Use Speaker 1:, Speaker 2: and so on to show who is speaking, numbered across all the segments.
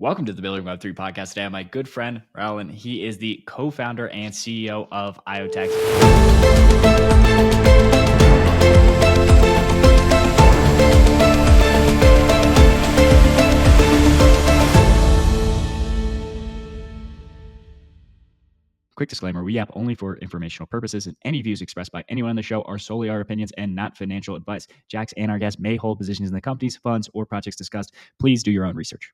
Speaker 1: Welcome to the Building Web3 Podcast. Today, my good friend Raullen. He is the co-founder and CEO of IoTeX. Quick disclaimer, we app only for informational purposes, and any views expressed by anyone on the show are solely our opinions and not financial advice. Jax and our guests may hold positions in the companies, funds, or projects discussed. Please do your own research.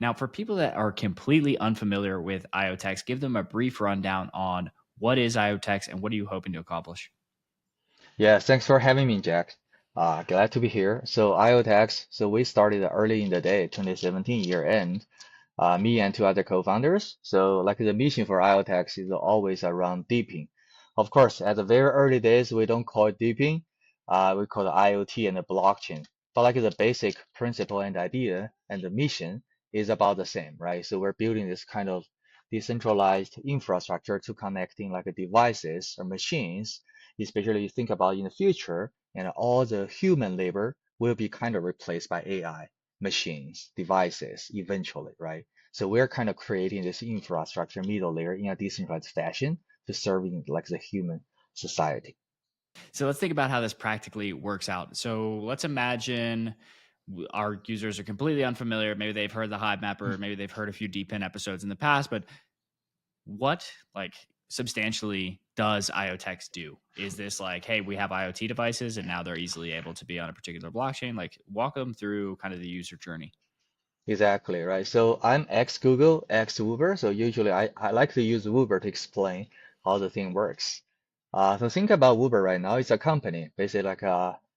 Speaker 1: Now, for people that are completely unfamiliar with IoTeX, give them a brief rundown on what is IoTeX and what are you hoping to accomplish?
Speaker 2: Yeah, thanks for having me, Jack. Glad to be here. So IoTeX, so we started early in the day, 2017 year end, me and two other co-founders. So like the mission for IoTeX is always around DePIN. Of course, at the very early days, we don't call it DePIN. We call it IoT and the blockchain. But like the basic principle and idea and the mission is about the same, right? So we're building this kind of decentralized infrastructure to connecting like devices or machines, especially you think about in the future, and all the human labor will be kind of replaced by AI, machines, devices eventually, right? So we're kind of creating this infrastructure middle layer in a decentralized fashion to serving like the human society.
Speaker 1: So let's think about how this practically works out. So let's imagine our users are completely unfamiliar. Maybe they've heard the Hive Mapper, maybe they've heard a few DePIN episodes in the past, but what substantially does IoTeX do? Is this like, hey, we have IoT devices and now they're easily able to be on a particular blockchain? Like walk them through kind of the user journey.
Speaker 2: Exactly, right. So I'm ex-Google, ex-Uber. So usually I like to use Uber to explain how the thing works. So think about Uber right now. It's a company, basically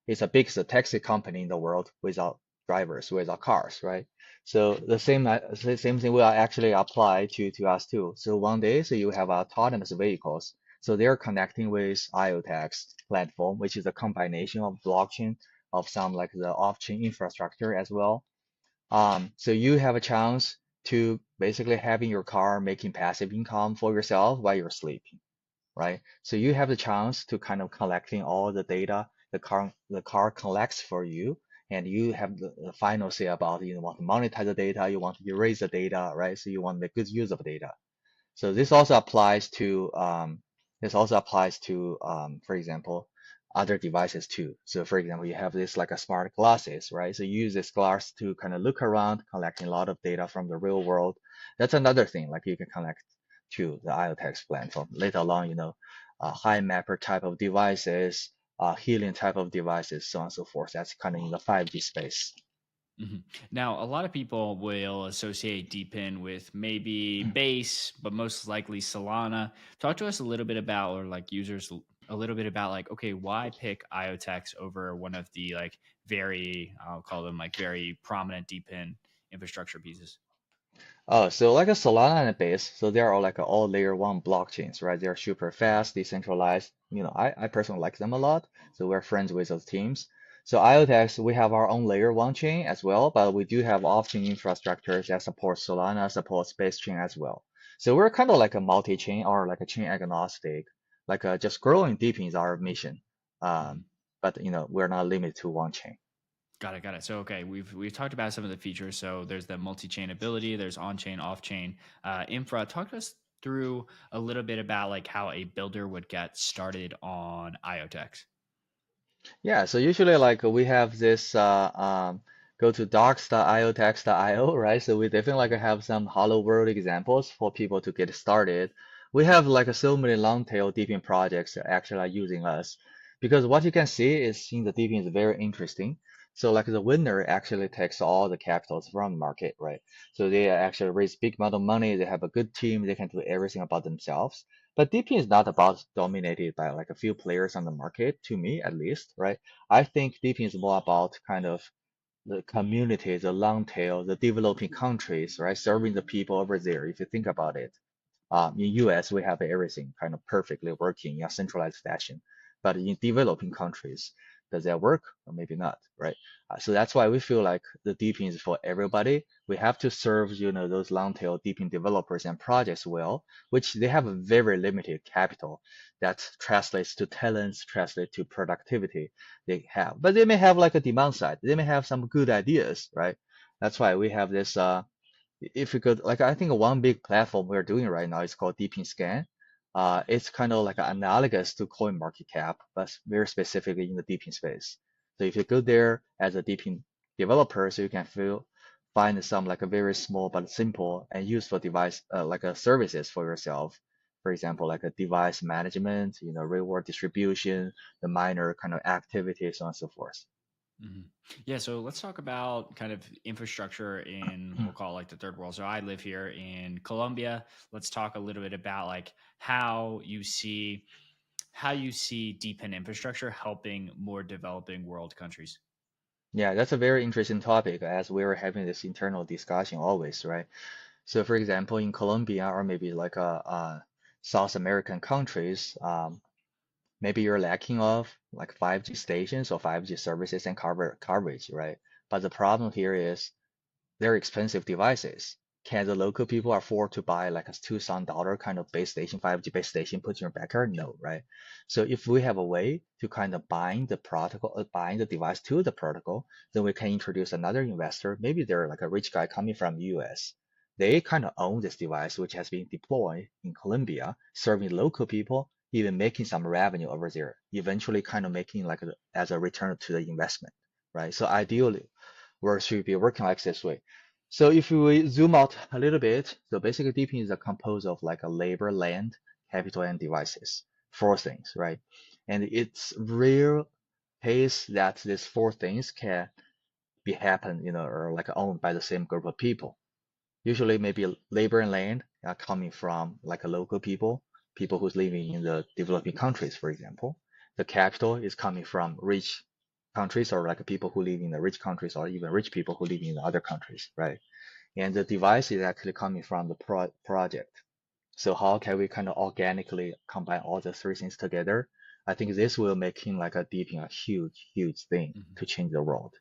Speaker 2: it's a biggest taxi company in the world without drivers, without cars, right? So the same thing will actually apply to us too. So one day, so you have autonomous vehicles. So they're connecting with IoTeX platform, which is a combination of blockchain of some like the off-chain infrastructure as well. So you have a chance to basically having your car making passive income for yourself while you're sleeping, right? So you have the chance to kind of collecting all the data the car collects for you, and you have the final say about you want to monetize the data, you want to erase the data, right? So you want to make good use of data. So this also applies to, for example, other devices too. So for example, you have this like a smart glasses, right? So you use this glass to kind of look around, collecting a lot of data from the real world. That's another thing, like you can connect to the IoTeX platform. Later along, high mapper type of devices, healing type of devices, so on and so forth. That's kind of in the 5G space.
Speaker 1: Mhm. Now, a lot of people will associate DePIN with maybe Base, but most likely Solana. Talk to us a little bit about, or like users a little bit about, like, okay, why pick IoTeX over one of the I'll call them like very prominent DePIN infrastructure pieces?
Speaker 2: Oh, so like a Solana and a Base, so they are all like all layer one blockchains, right? They're super fast, decentralized. I personally like them a lot. So we're friends with those teams. So IoTeX, we have our own layer one chain as well, but we do have off-chain infrastructures that support Solana, supports Base chain as well. So we're kind of like a multi-chain or like a chain agnostic, like just growing deep is our mission.
Speaker 1: Mhm.
Speaker 2: Um, but we're not limited to one chain.
Speaker 1: Got it, got it. So okay, we've talked about some of the features. So there's the multi-chain ability, there's on-chain, off-chain, infra. Talk to us through a little bit about like how a builder would get started on IoTeX.
Speaker 2: Yeah, so usually like we have this go to docs.iotex.io, right? So we definitely like have some hello world examples for people to get started. We have like so many long tail deepin projects that actually are using us because what you can see is in the deepin is very interesting. So like the winner actually takes all the capitals from the market, right? So they actually raise big amount of money, they have a good team, they can do everything about themselves. But DP is not about dominated by like a few players on the market, to me at least, right? I think DP is more about kind of the community, the long tail, the developing countries, right? Serving the people over there. If you think about it, in US we have everything kind of perfectly working in a centralized fashion, but in developing countries, does that work or maybe not, right? So that's why we feel like the DePIN is for everybody. We have to serve, those long tail DePIN developers and projects well, which they have a very limited capital that translates to talents, translates to productivity they have. But they may have like a demand side. They may have some good ideas, right? That's why we have this if you could, like, I think one big platform we're doing right now is called DePIN Scan. It's kind of like analogous to CoinMarketCap, but very specifically in the DePIN space. So if you go there as a DePIN developer, so you can find some like a very small but simple and useful device, like a services for yourself. For example, like a device management, reward distribution, the minor kind of activities, so on and so forth.
Speaker 1: Mhm. Yeah, so let's talk about kind of infrastructure in we'll call it like the third world. So I live here in Colombia. Let's talk a little bit about like how you see DePIN infrastructure helping more developing world countries.
Speaker 2: Yeah, that's a very interesting topic as we were having this internal discussion always, right? So, for example, in Colombia or maybe like South American countries, maybe you're lacking of like 5G stations or 5G services and coverage, right? But the problem here is they're expensive devices. Can the local people afford to buy like a $2,000 kind of base station, 5G base station, put in your backyard? No, right? So if we have a way to kind of bind the protocol, bind the device to the protocol, then we can introduce another investor. Maybe they're like a rich guy coming from US. They kind of own this device, which has been deployed in Colombia, serving local people, even making some revenue over there, eventually kind of making like as a return to the investment, right? So ideally, we should be working like this way. So if we zoom out a little bit, so basically DePIN is a composed of like a labor, land, capital, and devices. Four things, right? And it's rare case that these four things can be happen, or like owned by the same group of people. Usually maybe labor and land are coming from like a local people who's living in the developing countries, for example. The capital is coming from rich countries or like people who live in the rich countries or even rich people who live in other countries, right? And the device is actually coming from the project. So how can we kind of organically combine all the three things together? I think this will make him like a deep in a huge, huge thing
Speaker 1: Mhm.
Speaker 2: to change the world.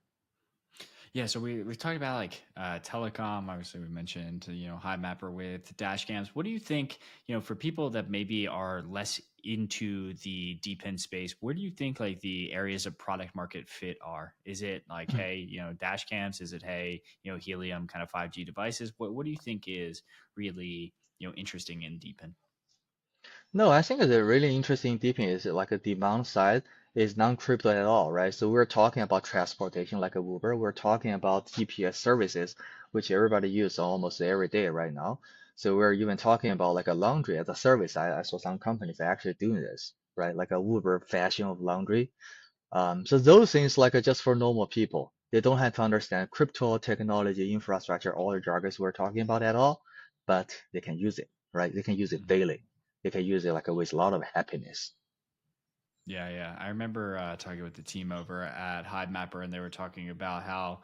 Speaker 1: Yeah, so we talked about like telecom. Obviously, we mentioned high mapper with dash cams. What do you think? For people that maybe are less into the DePIN space, where do you think like the areas of product market fit are? Is it like hey, dash cams? Is it hey, helium kind of 5G devices? What do you think is really interesting in DePIN?
Speaker 2: No, I think the really interesting deeping is like a demand side is non-crypto at all, right? So we're talking about transportation like a Uber. We're talking about GPS services, which everybody use almost every day right now. So we're even talking about like a laundry as a service. I saw some companies are actually doing this, right? Like a Uber fashion of laundry. So those things like are just for normal people. They don't have to understand crypto technology, infrastructure, all the jargons we're talking about at all, but they can use it, right? They can use it daily. They can use it like with a lot of happiness.
Speaker 1: Yeah, yeah. I remember talking with the team over at HiveMapper, and they were talking about how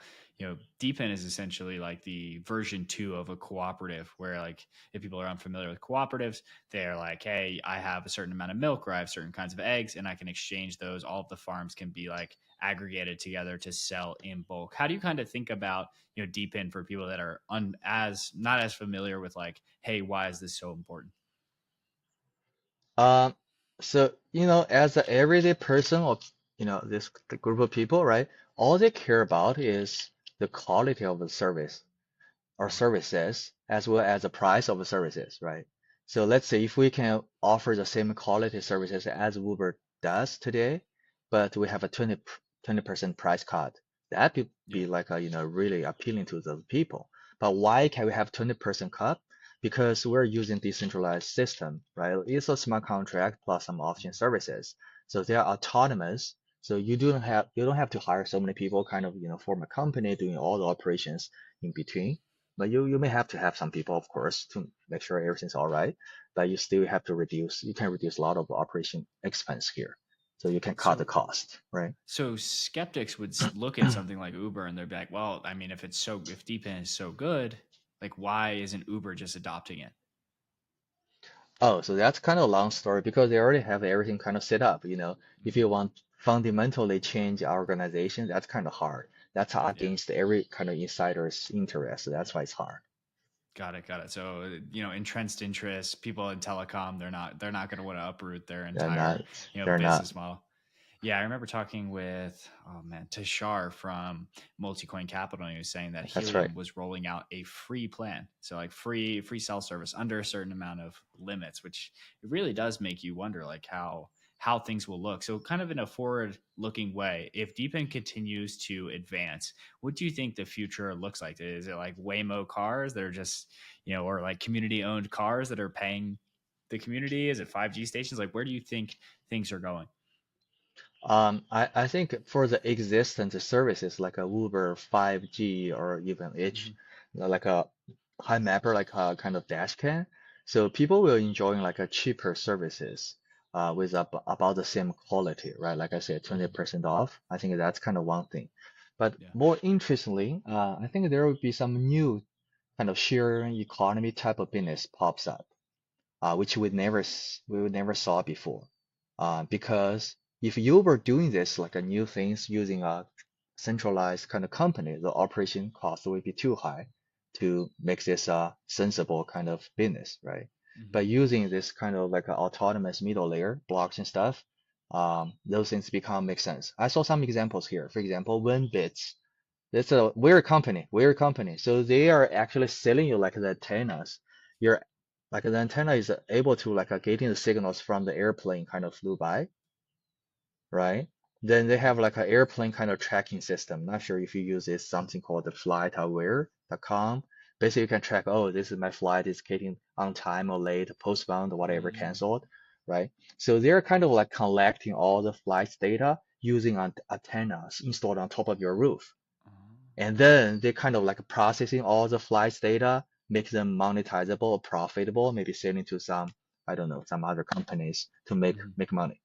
Speaker 1: DePIN is essentially like the version two of a cooperative, where like if people are unfamiliar with cooperatives, they're like, hey, I have a certain amount of milk, or I have certain kinds of eggs, and I can exchange those. All of the farms can be like aggregated together to sell in bulk. How do you kind of think about DePIN for people that are not as familiar with like, hey, why is this so important?
Speaker 2: Um, so, as an everyday person or, this group of people, right? All they care about is the quality of the service or
Speaker 1: Mhm.
Speaker 2: services as well as the price of the services, right? So let's say if we can offer the same quality services as Uber does today, but we have a 20% price cut, that would
Speaker 1: Yeah.
Speaker 2: be like really appealing to those people. But why can we have 20% cut? Because we're using decentralized system, right? It's a smart contract plus some option services. So they are autonomous. So you don't have to hire so many people, kind of, form a company doing all the operations in between. But you may have to have some people, of course, to make sure everything's all right. But you can reduce a lot of operation expense here. So you can cut the
Speaker 1: So
Speaker 2: cost, right?
Speaker 1: So skeptics would look at something like Uber and they'd be like, well, I mean, if DePIN is so good, like why isn't Uber just adopting it?
Speaker 2: Oh, so that's kind of a long story because they already have everything kind of set up. If
Speaker 1: Mhm.
Speaker 2: you want fundamentally change our organization, that's kind of hard. That's
Speaker 1: Yeah,
Speaker 2: against every kind of insider's interest. So that's why it's hard.
Speaker 1: got it, got it. So entrenched interests, people in telecom, they're not going to want to uproot their
Speaker 2: They're
Speaker 1: entire
Speaker 2: not, they're not.
Speaker 1: business model. Yeah, I remember talking with, oh man, Tashar from Multicoin Capital, and he was saying that
Speaker 2: That's right.
Speaker 1: Helium was rolling out a free plan, so like free cell service under a certain amount of limits, which it really does make you wonder like how things will look. So kind of in a forward looking way, if DePIN continues to advance, what do you think the future looks like? Is it like Waymo cars that are just, or like community owned cars that are paying the community? Is it 5G stations? Like where do you think things are going?
Speaker 2: I think for the existent services like a Uber 5G or even H,
Speaker 1: Mhm.
Speaker 2: like a high mapper, like a kind of dash cam, so people will enjoying like a cheaper services with about the same quality, right? Like I said,
Speaker 1: Mhm.
Speaker 2: 20% off. I think that's kind of one thing. But
Speaker 1: Yeah.
Speaker 2: more interestingly, I think there will be some new kind of sharing economy type of business pops up which we would never saw before. Because if you were doing this like a new things using a centralized kind of company, the operation cost would be too high to make this a sensible kind of business, right?
Speaker 1: Mhm.
Speaker 2: But using this kind of like a autonomous middle layer, blocks and stuff, those things become make sense. I saw some examples here. For example, WinBits. It's a weird company. So they are actually selling you like the antennas. You're like the antenna is able to like getting the signals from the airplane kind of flew by, right? Then they have
Speaker 1: Mhm.
Speaker 2: like an airplane kind of tracking system. Not sure if you use this something called the flightaware.com. Basically, you can track, oh, this is my flight is getting on time or late, postponed, or whatever,
Speaker 1: Mm.
Speaker 2: canceled, right? So they're kind of like collecting all the flights data using antennas installed on top of your roof.
Speaker 1: Oh.
Speaker 2: And then they kind of like processing all the flights data, make them monetizable or profitable, maybe selling to some, I don't know, some other companies to
Speaker 1: Mhm.
Speaker 2: make money,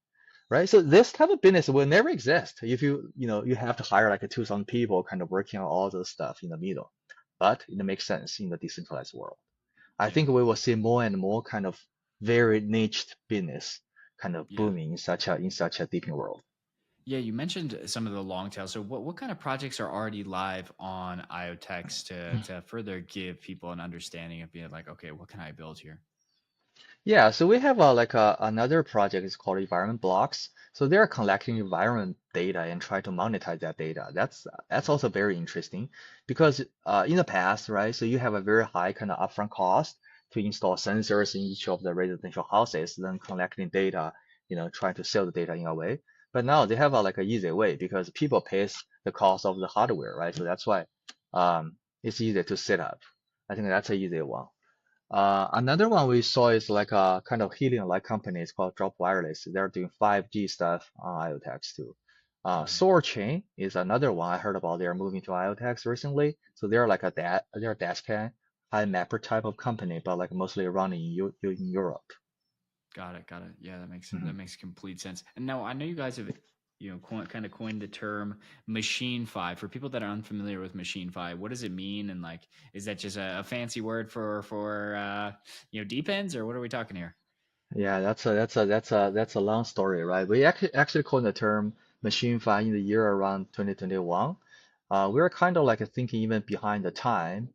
Speaker 2: right? So this type of business will never exist if you have to hire like a 2,000 people kind of working on all those stuff in the middle. But it makes sense in the decentralized world. I
Speaker 1: Yeah.
Speaker 2: think we will see more and more kind of very niched business kind of
Speaker 1: Yeah.
Speaker 2: booming in such a deep world.
Speaker 1: Yeah, you mentioned some of the long tail. So what kind of projects are already live on IoTeX to further give people an understanding of being like, okay, what can I build here?
Speaker 2: Yeah, so we have another project is called EnviroBLOX. So they're collecting environment data and try to monetize that data. That's
Speaker 1: Mhm.
Speaker 2: also very interesting because in the past, right? So you have a very high kind of upfront cost to install sensors in each of the residential houses, then collecting data, trying to sell the data in a way. But now they have like a easy way because people pays the cost of the hardware, right? So that's why it's easy to set up. I think that's an easy one. Another one we saw is like a kind of helium-like company. It's called Drop Wireless. They're doing 5G stuff on IoTeX too.
Speaker 1: Mhm.
Speaker 2: SoraChain is another one I heard about. They're moving to IoTeX recently. So they're like they're a dashcam high mapper type of company, but like mostly running in Europe.
Speaker 1: Got it. Got it. Yeah, that
Speaker 2: Mhm.
Speaker 1: makes complete sense. And now I know you guys have kind of coined the term MachineFi. For people that are unfamiliar with MachineFi, what does it mean? And like, is that just a fancy word for depends, or what are we talking here?
Speaker 2: Yeah, that's a long story, right? We actually coined the term machine fi in the year around 2021. We were kind of like thinking even behind the time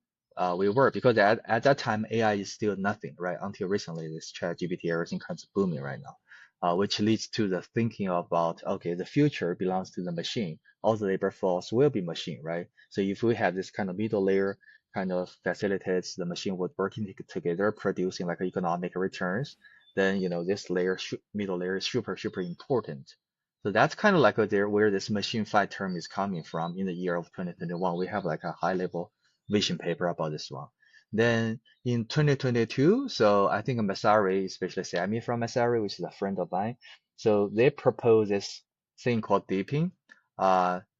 Speaker 2: we were because at that time AI is still nothing, right? Until recently, this ChatGPT everything kind of booming right now, which leads to the thinking about okay, the future belongs to the machine. All the labor force will be machine, right? So if we have this kind of middle layer kind of facilitates the machine with working together, producing like economic returns then this middle layer is super important. So that's kind of like where this machine fight term is coming from in the year of 2021. We have like a high level vision paper about this one. Then in 2022, so I think Masari, especially Sammy from Masari, which is a friend of mine, so they propose this thing called DePIN,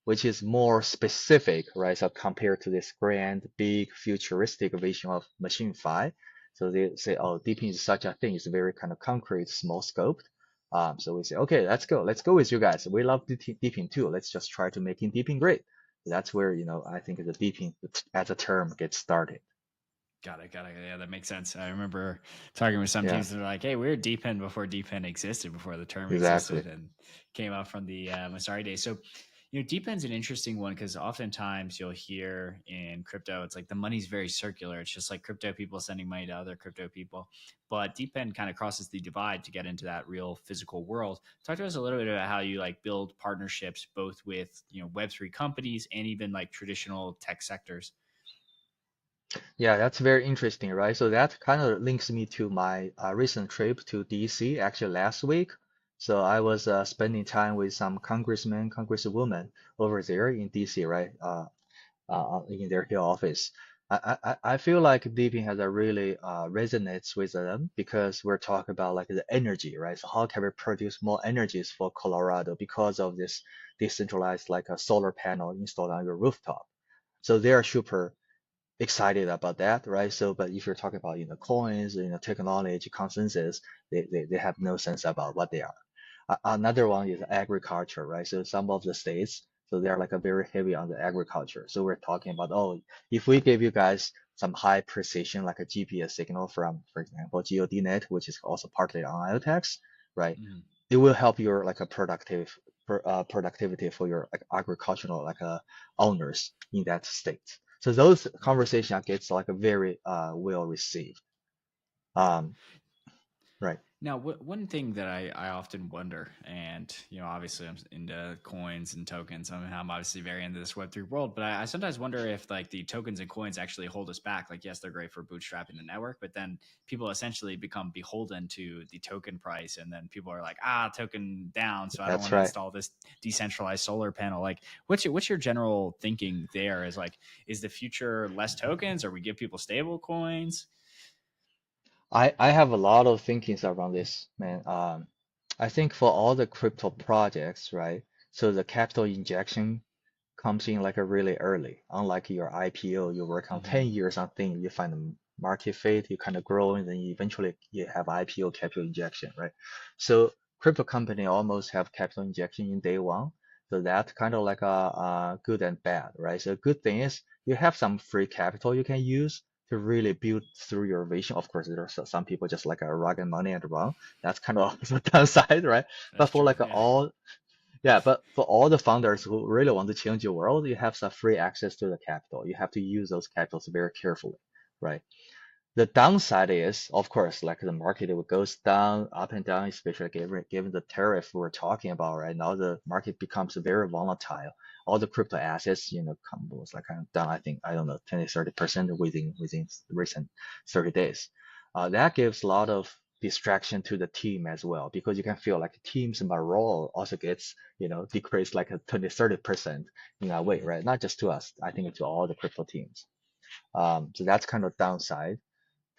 Speaker 2: which is more specific, right? So compared to this grand, big, futuristic vision of machine fight. So they say, oh, DePIN is such a thing. It's very kind of concrete, small scoped. So we say, okay, let's go. Let's go with you guys. We love DePIN too. Let's just try to making DePIN great. That's where, I think the DePIN as a term gets started.
Speaker 1: Got it. Got it. Yeah, that makes sense. I remember talking with some
Speaker 2: Yeah,
Speaker 1: teams that are like, "Hey, we're DePIN before DePIN existed, before the term
Speaker 2: exactly.
Speaker 1: existed, and came out from the Masari days." So, DePIN's an interesting one because oftentimes you'll hear in crypto, it's like the money's very circular. It's just like crypto people sending money to other crypto people. But DePIN kind of crosses the divide to get into that real physical world. Talk to us a little bit about how you like build partnerships both with Web3 companies and even like traditional tech sectors.
Speaker 2: Yeah, that's very interesting, right? So that kind of links me to my recent trip to DC actually last week. So I was spending time with some congressmen, congresswomen over there in DC, right? In their Hill office. I feel like Deepin has a really resonates with them because we're talking about like the energy, right? So how can we produce more energies for Colorado because of this decentralized like a solar panel installed on your rooftop? So they are super excited about that, right? So, but if you're talking about, coins, technology consensus, they have no sense about what they are. Another one is agriculture, right? So some of the states, so they're like a very heavy on the agriculture. So we're talking about, oh, if we give you guys some high precision, like a GPS signal from, for example, GeoDNet, which is also partly on IoTeX, right?
Speaker 1: Mhm.
Speaker 2: It will help your like a productivity for your like agricultural like owners in that state. So those
Speaker 1: Yeah.
Speaker 2: conversation gets like a very well received.
Speaker 1: Yeah.
Speaker 2: Um, right.
Speaker 1: Now, one thing that I often wonder, and obviously I'm into coins and tokens. I'm obviously very into this Web3 world, but I sometimes wonder if like the tokens and coins actually hold us back. Like, yes, they're great for bootstrapping the network, but then people essentially become beholden to the token price, and then people are like, token down, so I don't
Speaker 2: That's
Speaker 1: want to
Speaker 2: right.
Speaker 1: install this decentralized solar panel. Like, what's your general thinking there? Is the future less tokens, or we give people stable coins?
Speaker 2: I have a lot of thinkings around this, man. I think for all the crypto projects, right? So the capital injection comes in like a really early. Unlike your IPO, you work on 10
Speaker 1: Hmm.
Speaker 2: years on thing, you find the market fit, you kind of grow, and then eventually you have IPO capital injection, right? So crypto company almost have capital injection in day one. So that's kind of like a good and bad, right? So good thing is you have some free capital you can use to really build through your vision. Of course, there are some people just like a rocket money and run. That's kind of the downside, right? But
Speaker 1: That's
Speaker 2: for
Speaker 1: true.
Speaker 2: like
Speaker 1: Yeah.
Speaker 2: all yeah, but for all the founders who really want to change your world, you have some free access to the capital. You have to use those capitals very carefully, right? The downside is, of course, like the market it goes down, up and down, especially given the tariff we're talking about right now, the market becomes very volatile. All the crypto assets, was like kind of down, I think, I don't know, 20, 30% within recent 30 days. That gives a lot of distraction to the team as well, because you can feel like teams morale also gets, decreased like a 20, 30% in a way,
Speaker 1: Mhm.
Speaker 2: right? Not just to us, I think to all the crypto teams. So that's kind of downside.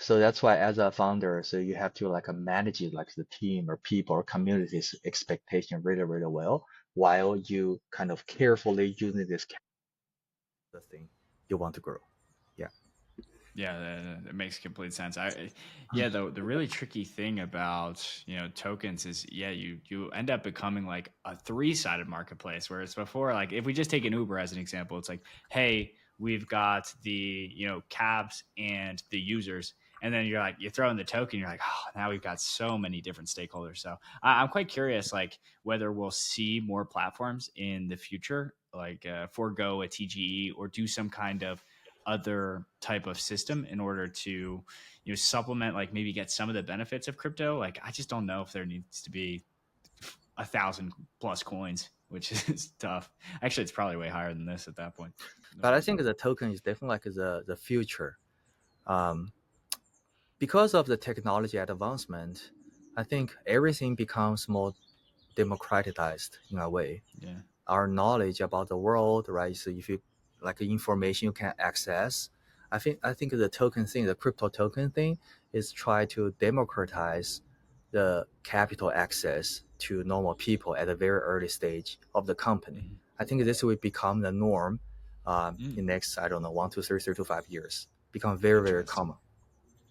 Speaker 2: So that's why as a founder, so you have to like manage it like the team or people or community's expectation really, really well while you kind of carefully using this the thing you want to grow. Yeah.
Speaker 1: Yeah, that makes complete sense. Yeah, the really tricky thing about tokens is, yeah, you end up becoming like a three-sided marketplace. Whereas before, like if we just take an Uber as an example, it's like, hey, we've got the cabs and the users, and then you're like you throw in the token, you're like, oh, now we've got so many different stakeholders. So I'm quite curious, like whether we'll see more platforms in the future, like forego a TGE or do some kind of other type of system in order to supplement, like maybe get some of the benefits of crypto. Like I just don't know if there needs to be 1,000 plus coins, which is tough. Actually, it's probably way higher than this at that point.
Speaker 2: But I think the token is definitely like the future. Um, because of the technology advancement, I think everything becomes more democratized in a way.
Speaker 1: Yeah.
Speaker 2: Our knowledge about the world, right? So if you like information you can access, I think the token thing, the crypto token thing, is try to democratize the capital access to normal people at a very early stage of the company.
Speaker 1: Mhm.
Speaker 2: I think this will become the norm
Speaker 1: Mm,
Speaker 2: in next, I don't know, 1 to 3, 3 to 5 years. Become very, very
Speaker 1: interesting.
Speaker 2: common.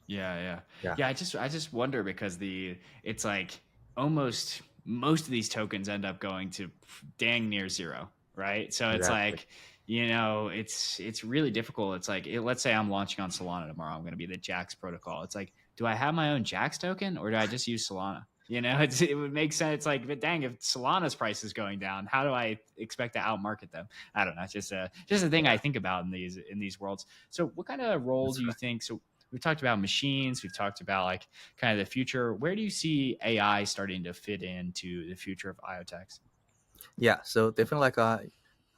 Speaker 1: Yeah, yeah,
Speaker 2: Yeah,
Speaker 1: yeah. I just wonder because it's like almost most of these tokens end up going to dang near zero, right? So it's
Speaker 2: exactly.
Speaker 1: like it's really difficult. It's like let's say I'm launching on Solana tomorrow. I'm going to be the Jax protocol. It's like, do I have my own Jax token or do I just use Solana? It would make sense. It's like, but dang, if Solana's price is going down, how do I expect to outmarket them? I don't know. It's just a thing I
Speaker 2: Yeah,
Speaker 1: think about in these worlds. So, what kind of role
Speaker 2: that's
Speaker 1: do you
Speaker 2: correct.
Speaker 1: think? So, we've talked about machines. We've talked about like kind of the future. Where do you see AI starting to fit into the future of IoTeX?
Speaker 2: Yeah, so definitely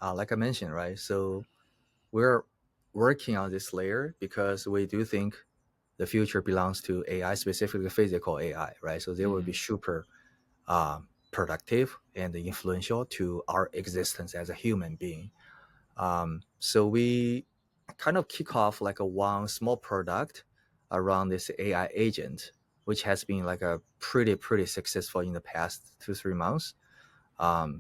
Speaker 2: like I mentioned, right? So we're working on this layer because we do think the future belongs to AI, specifically physical AI, right? So they will be
Speaker 1: Mm,
Speaker 2: super productive and influential to our existence as a human being. So we kind of kick off like a one small product around this AI agent, which has been like a pretty successful in the past 2 3 months.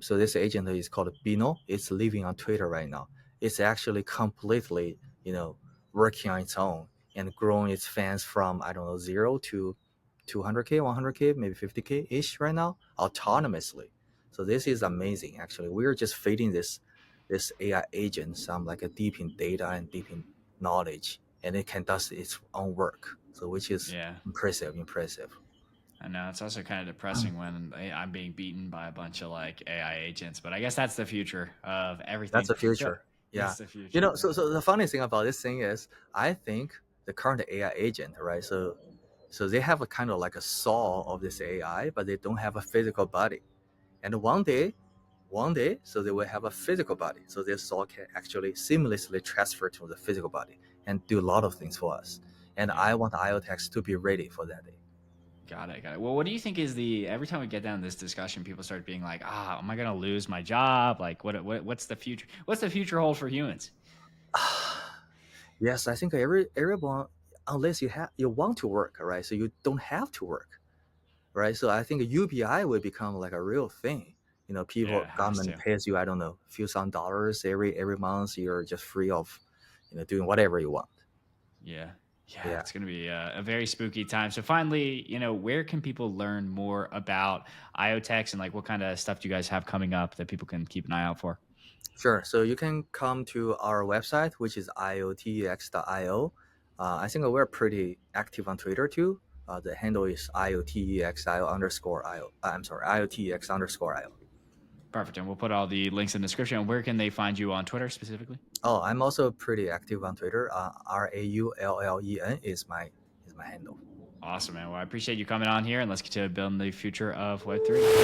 Speaker 2: So this agent is called Bino. It's living on Twitter right now. It's actually completely, working on its own and growing its fans from, I don't know, 0 to 200K, 100K, maybe 50K ish right now,
Speaker 1: mm,
Speaker 2: autonomously. So this is amazing. Actually, we're just feeding this AI agent some like a deep in data and deep in knowledge, and it can does its own work. So which is
Speaker 1: yeah.
Speaker 2: impressive.
Speaker 1: I know it's also kind of depressing when I'm being beaten by a bunch of like AI agents, but I guess that's the future of
Speaker 2: That's
Speaker 1: everything.
Speaker 2: the
Speaker 1: So
Speaker 2: future. Yeah.
Speaker 1: it's the future. Yeah.
Speaker 2: So the funny thing about this thing is I think the current AI agent, right? So they have a kind of like a soul of this AI, but they don't have a physical body. And one day, so they will have a physical body. So their soul can actually seamlessly transfer to the physical body and do a lot of things for us. And
Speaker 1: Yeah.
Speaker 2: I want IoTeX to be ready for that day.
Speaker 1: Got it. Got it. Well, what do you think is every time we get down this discussion, people start being like, am I going to lose my job? Like, what's the future? What's the future hold for humans?
Speaker 2: Yes, I think everyone, unless you want to work, right? So you don't have to work, right? So I think UBI will become like a real thing.
Speaker 1: Yeah,
Speaker 2: People,
Speaker 1: it has
Speaker 2: government
Speaker 1: to.
Speaker 2: pays you, I don't know, a few some dollars every month. You're just free of, doing whatever you want.
Speaker 1: Yeah. Yeah,
Speaker 2: Yeah,
Speaker 1: it's going to be a very spooky time. So finally, where can people learn more about IoTeX and like what kind of stuff do you guys have coming up that people can keep an eye out for?
Speaker 2: sure. So you can come to our website, which is iotex.io. I think we're pretty active on Twitter too. The handle is iotexio underscore io. I'm sorry, iotex underscore io.
Speaker 1: Perfect. And we'll put all the links in the description. Where can they find you on Twitter specifically?
Speaker 2: Oh, I'm also pretty active on Twitter. Raullen is my handle.
Speaker 1: Awesome, man. Well, I appreciate you coming on here and let's get to building the future of Web3.